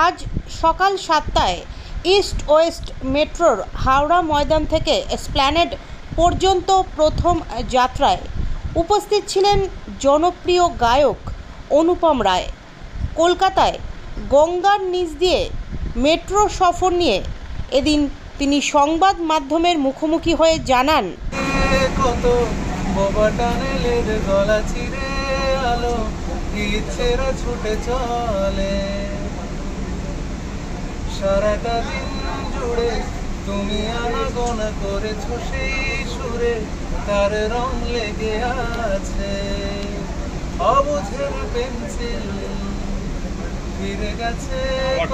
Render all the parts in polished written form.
আজ সকাল 7টায় east West মেট্রোর হাওড়া ময়দান থেকে এসপ্ল্যানেড পর্যন্ত প্রথম যাত্রায় উপস্থিত ছিলেন জনপ্রিয় গায়ক অনুপম রায়। কলকাতায় গঙ্গার নিচ দিয়ে মেট্রো সফর নিয়ে এদিন তিনি সংবাদ মাধ্যমের মুখোমুখি হয়ে জানান, কত বোবা টানেলের গলা চিরে আলো ইচ্ছেরা ছুটে চলে, সারাটা দিন জুড়ে তুমি আনাগোনা করেছো সেই সুরে, তার রং লেগে আছে অবুঝের পেন্সিল, ফিরে গেছে কত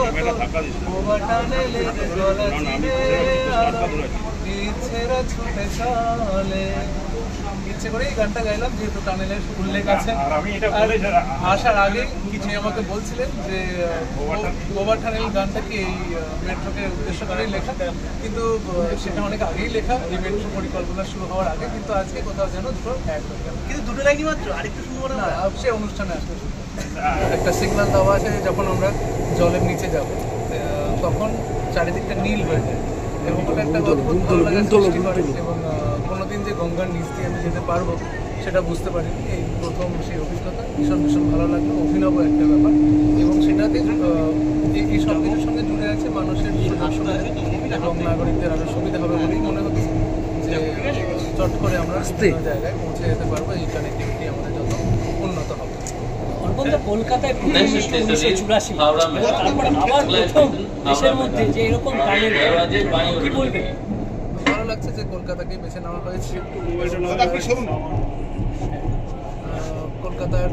বোবা টানেলের গলা চিরে আলো ইচ্ছেরা ছুটে চলে। ইচ্ছে করে এই গানটা গাইলাম যেহেতু টানেলের উল্লেখ আছে। আসার আগে কিছু আমাকে বলছিলেন যে বোবা টানেল গানটা কি এই মেট্রোকে উদ্দেশ্য করেই লেখা, কিন্তু সেটা অনেক আগেই লেখা, এই মেট্রো পরিকল্পনা শুরু হওয়ার আগে, কিন্তু আজকে কোথাও যেন দুটো এক হয়ে গেল। কিন্তু দুটো লাইনই মাত্র, আরেকটু শুনবো না সে অনুষ্ঠানে আসবে। একটা সিগন্যাল দেওয়া আছে যখন আমরা জলের নিচে যাব তখন চারিদিকটা নীল হয়ে যায় এবং ওটা একটা অদ্ভুত ভালো লাগার সৃষ্টি করে, এবং কোনোদিন যে গঙ্গার নিচ দিয়ে আমি যেতে পারবো সেটা বুঝতে পারিনি। এই প্রথম সেই অভিজ্ঞতা ভীষণ ভীষণ ভালো লাগলো, অভিনব একটা ব্যাপার, এবং সেটাতে এই সব কিছুর সঙ্গে জুড়ে আছে মানুষের সুযোগ সুবিধা এবং নাগরিকদের আরও সুবিধা হবে বলেই মনে হচ্ছে যে চট করে আমরা বিভিন্ন জায়গায় পৌঁছে যেতে পারবো, এই কানেক্টিভিটি আমাদের যত উন্নত হবে। কলকাতায় 1984 তারপর আবার প্রথম দেশের মধ্যে যে এরকম কি বলবে? ভালো লাগছে যে কলকাতাকে বেছে নেওয়া হয়েছে। কলকাতার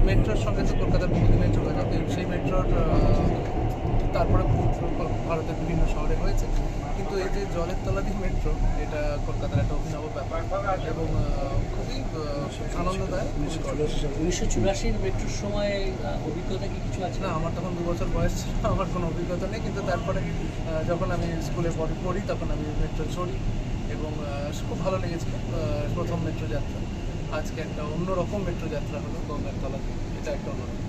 মেট্রোর সঙ্গে তো কলকাতার বহুদিনের যোগাযোগ, সেই মেট্রোর তারপরে ভারতের বিভিন্ন শহরে হয়েছে, কিন্তু এই যে জলের তলাধি মেট্রো এটা কলকাতার একটা অভিনব ব্যাপার এবং খুবই আনন্দদায়ক। 1984 মেট্রোর সময় অভিজ্ঞতা কি কিছু আছে? না, আমার তখন 2 বছর বয়স ছিল, আমার কোনো অভিজ্ঞতা নেই, কিন্তু তারপরে যখন আমি স্কুলে পড়ি তখন আমি মেট্রো চড়ি এবং খুব ভালো লেগেছিল প্রথম মেট্রো যাত্রা। আজকে একটা অন্যরকম মেট্রো যাত্রা হলো গঙ্গার তলাতে, এটা একটা অন্যরকম।